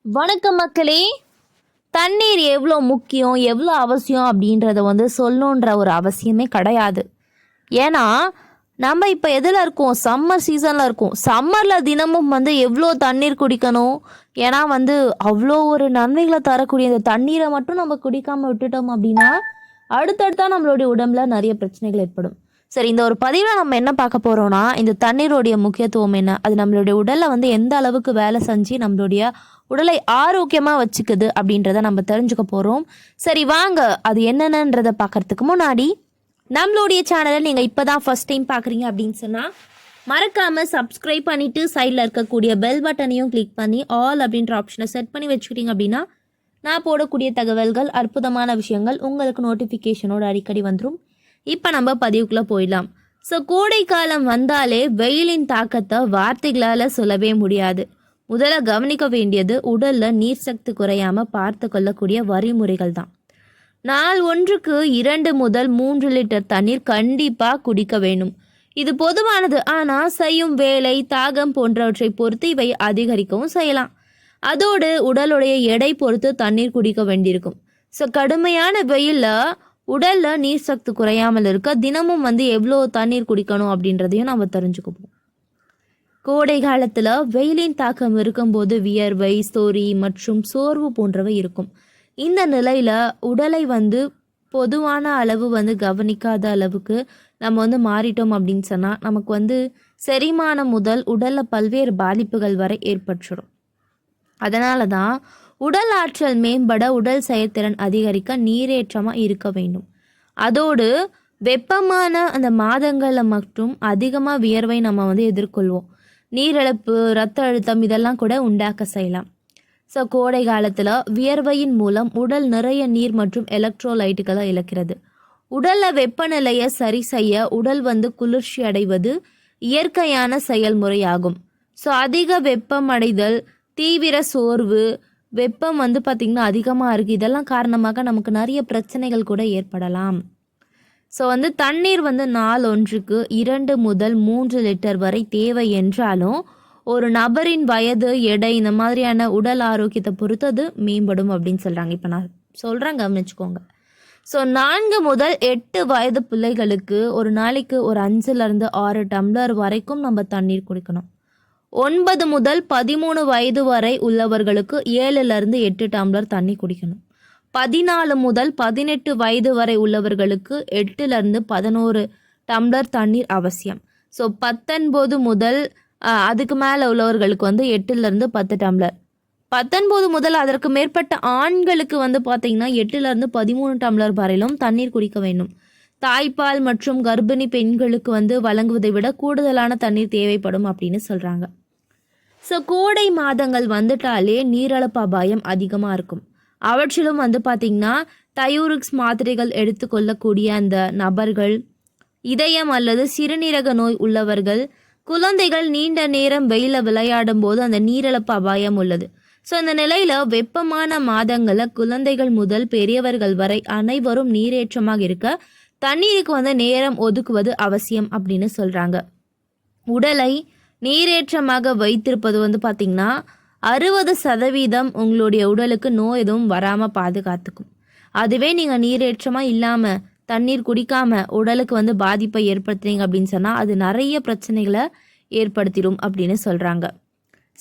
வணக்கம் மக்களே. தண்ணீர் எவ்வளோ முக்கியம், எவ்வளோ அவசியம் அப்படின்றத சொல்லணுன்ற ஒரு அவசியமே கிடையாது. ஏன்னா நம்ம இப்போ எதில் இருக்கோம், சம்மர் சீசனில் இருக்கோம். சம்மரில் தினமும் எவ்வளோ தண்ணீர் குடிக்கணும். ஏன்னா அவ்வளோ ஒரு நன்மைகளை தரக்கூடிய இந்த தண்ணீரை மட்டும் நம்ம குடிக்காமல் விட்டுட்டோம் அப்படின்னா அடுத்தடுத்தா நம்மளுடைய உடம்புல நிறைய பிரச்சனைகள் ஏற்படும். சரி, இந்த ஒரு பதிவில் நம்ம என்ன பார்க்க போகிறோம்னா, இந்த தண்ணீருடைய முக்கியத்துவம் என்ன, அது நம்மளுடைய உடலில் எந்த அளவுக்கு வேலை செஞ்சு நம்மளுடைய உடலை ஆரோக்கியமாக வச்சுக்குது அப்படின்றத நம்ம தெரிஞ்சுக்க போகிறோம். சரி வாங்க, அது என்னென்னன்றதை பார்க்கறதுக்கு முன்னாடி நம்மளுடைய சேனலை நீங்கள் இப்போ தான் ஃபஸ்ட் டைம் பார்க்குறீங்க அப்படின்னு சொன்னால் மறக்காமல் சப்ஸ்கிரைப் பண்ணிவிட்டு சைடில் இருக்கக்கூடிய பெல் பட்டனையும் கிளிக் பண்ணி ஆல் அப்படின்ற ஆப்ஷனை செட் பண்ணி வச்சுக்கிட்டீங்க அப்படின்னா நான் போடக்கூடிய தகவல்கள், அற்புதமான விஷயங்கள் உங்களுக்கு நோட்டிஃபிகேஷனோடு அடிக்கடி வந்துடும். இப்போ நம்ம பதிவுக்குள்ளே போயிடலாம். ஸோ கோடை காலம் வந்தாலே வெயிலின் தாக்கத்தை வார்த்தைகளால் சொல்லவே முடியாது. முதல்ல கவனிக்க வேண்டியது உடலில் நீர் சக்தி குறையாமல் பார்த்து கொள்ளக்கூடிய வழிமுறைகள் தான். நாள் ஒன்றுக்கு 2 முதல் 3 லிட்டர் தண்ணீர் கண்டிப்பாக குடிக்க வேண்டும். இது பொதுவானது, ஆனால் செய்யும் வேலை, தாகம் போன்றவற்றை பொறுத்து இவை அதிகரிக்கவும் செய்யலாம். அதோடு உடலுடைய எடை பொறுத்து தண்ணீர் குடிக்க வேண்டியிருக்கும். ஸோ கடுமையான வெயிலில் உடலில் நீர் சக்தி குறையாமல் இருக்க தினமும் எவ்வளோ தண்ணீர் குடிக்கணும் அப்படின்றதையும் நம்ம தெரிஞ்சுக்குவோம். கோடை காலத்தில் வெயிலின் தாக்கம் இருக்கும்போது வியர்வை, சொறி மற்றும் சோர்வு போன்றவை இருக்கும். இந்த நிலையில் உடலை பொதுவான அளவு கவனிக்காத அளவுக்கு நம்ம மாறிட்டோம் அப்படின்னு சொன்னால் நமக்கு செரிமானம் முதல் உடலில் பல்வேறு பாதிப்புகள் வரை ஏற்பட்டுரும். அதனால தான் உடல் ஆற்றல் மேம்பட, உடல் செயல்திறன் அதிகரிக்க நீரேற்றமாக இருக்க வேண்டும். அதோடு வெப்பமான அந்த மாதங்களில் மட்டும் அதிகமாக வியர்வை நம்ம எதிர்கொள்வோம். நீரிழப்பு, இரத்த அழுத்தம் இதெல்லாம் கூட உண்டாக்க செய்யலாம். ஸோ கோடை காலத்தில் வியர்வையின் மூலம் உடல் நிறைய நீர் மற்றும் எலக்ட்ரோலைட்டுகளை இழக்கிறது. உடலில் வெப்பநிலையை சரி செய்ய உடல் குளிர்ச்சி அடைவது இயற்கையான செயல்முறையாகும். ஸோ அதிக வெப்பம் அடைதல், தீவிர சோர்வு, வெப்பம் பார்த்திங்கன்னா அதிகமாக இருக்குது, இதெல்லாம் காரணமாக நமக்கு நிறைய பிரச்சனைகள் கூட ஏற்படலாம். ஸோ தண்ணீர் நாள் ஒன்றுக்கு 2 முதல் 3 லிட்டர் வரை தேவை என்றாலும் ஒரு நபரின் வயது, எடை இந்த மாதிரியான உடல் ஆரோக்கியத்தை பொறுத்தது மேம்படும் அப்படின்னு சொல்கிறாங்க. இப்போ நான் சொல்கிறேன், கவனிச்சுக்கோங்க. ஸோ 4 முதல் 8 வயது பிள்ளைகளுக்கு ஒரு நாளைக்கு ஒரு 5லேருந்து 6 டம்ளர் வரைக்கும் நம்ம தண்ணீர் குடிக்கணும். 9 முதல் 13 வயது வரை உள்ளவர்களுக்கு 7லேருந்து 8 டம்ளர் தண்ணி குடிக்கணும். 14 முதல் 18 வயது வரை உள்ளவர்களுக்கு 8லேருந்து 11 டம்ளர் தண்ணீர் அவசியம். ஸோ 19 முதல் அதுக்கு மேலே உள்ளவர்களுக்கு 8லேருந்து 10 டம்ளர். 19 முதல் அதற்கு மேற்பட்ட ஆண்களுக்கு பார்த்தீங்கன்னா 8லேருந்து 13 டம்ளர் வரையிலும் தண்ணீர் குடிக்க வேண்டும். தாய்ப்பால் மற்றும் கர்ப்பிணி பெண்களுக்கு வழங்குவதை விட கூடுதலான தண்ணீர் தேவைப்படும் அப்படின்னு சொல்கிறாங்க. ஸோ கோடை மாதங்கள் வந்துட்டாலே நீரிழப்பு அபாயம் அதிகமாக இருக்கும். அவற்றிலும் பார்த்திங்கன்னா தையூரிக்ஸ் மாத்திரைகள் எடுத்துக்கொள்ளக்கூடிய அந்த நபர்கள், இதயம் அல்லது சிறுநீரக நோய் உள்ளவர்கள், குழந்தைகள் நீண்ட நேரம் வெயில விளையாடும் போது அந்த நீரிழப்பு அபாயம் உள்ளது. ஸோ இந்த நிலையில் வெப்பமான மாதங்களில் குழந்தைகள் முதல் பெரியவர்கள் வரை அனைவரும் நீரேற்றமாக இருக்க தண்ணீருக்கு நேரம் ஒதுக்குவது அவசியம் அப்படின்னு சொல்கிறாங்க. உடலை நீரேற்றமாக வைத்திருப்பது பார்த்திங்கன்னா 60% உங்களுடைய உடலுக்கு நோய் எதுவும் வராமல் பாதுகாத்துக்கும். அதுவே நீங்கள் நீரேற்றமாக இல்லாமல் தண்ணீர் குடிக்காமல் உடலுக்கு பாதிப்பை ஏற்படுத்துறீங்க அப்படின்னு சொன்னால் அது நிறைய பிரச்சனைகளை ஏற்படுத்திடும் அப்படின்னு சொல்கிறாங்க.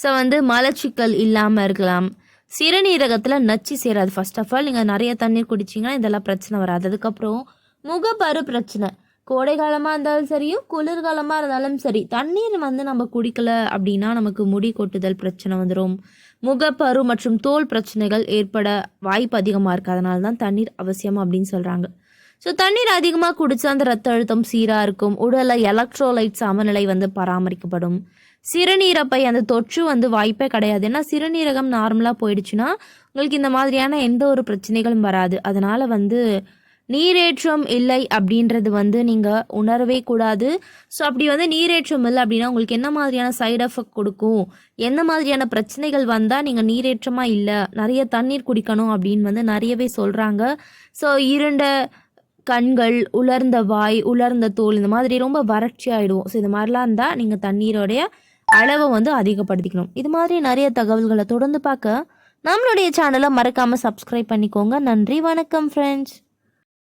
ஸோ மலச்சிக்கல் இல்லாமல் இருக்கலாம். சிறுநீரகத்தில் நச்சு சேராது. ஃபர்ஸ்ட் ஆஃப் ஆல் நீங்கள் நிறைய தண்ணீர் குடிச்சிங்கன்னா இதெல்லாம் பிரச்சனை வராது. அதுக்கப்புறம் முகப்பரு பிரச்சனை, கோடை காலமாக இருந்தாலும் சரியும் குளிர்காலமாக இருந்தாலும் சரி, தண்ணீர் நம்ம குடிக்கல அப்படின்னா நமக்கு முடி கொட்டுதல் பிரச்சனை வந்துடும். முகப்பரு மற்றும் தோல் பிரச்சனைகள் ஏற்பட வாய்ப்பு அதிகமாக இருக்குது. அதனால தான் தண்ணீர் அவசியம் அப்படின்னு சொல்கிறாங்க. ஸோ தண்ணீர் அதிகமாக குடித்தா அந்த ரத்த அழுத்தம் சீராக இருக்கும். உடலில் எலக்ட்ரோலைட் சமநிலை பராமரிக்கப்படும். சிறுநீரப்பை அந்த தொற்று வாய்ப்பே கிடையாது. ஏன்னா சிறுநீரகம் நார்மலாக போயிடுச்சுன்னா உங்களுக்கு இந்த மாதிரியான எந்த ஒரு பிரச்சனைகளும் வராது. அதனால் நீரேற்றம் இல்லை அப்படின்றது நீங்கள் உணரவே கூடாது. ஸோ அப்படி நீரேற்றம் இல்லை அப்படின்னா உங்களுக்கு என்ன மாதிரியான சைடு எஃபெக்ட் கொடுக்கும், என்ன மாதிரியான பிரச்சனைகள் வந்தால் நீங்கள் நீரேற்றமாக இல்லை, நிறைய தண்ணீர் குடிக்கணும் அப்படின்னு நிறையவே சொல்கிறாங்க. ஸோ இருண்ட கண்கள், உலர்ந்த வாய், உலர்ந்த தோல், இந்த மாதிரி ரொம்ப வறட்சி ஆகிடும். ஸோ இது மாதிரிலாம் இருந்தால் நீங்கள் தண்ணீரோடைய அளவை அதிகப்படுத்திக்கணும். இது மாதிரி நிறைய தகவல்களை தொடர்ந்து பார்க்க நம்மளுடைய சேனலை மறக்காமல் சப்ஸ்கிரைப் பண்ணிக்கோங்க. நன்றி, வணக்கம் ஃப்ரெண்ட்ஸ்.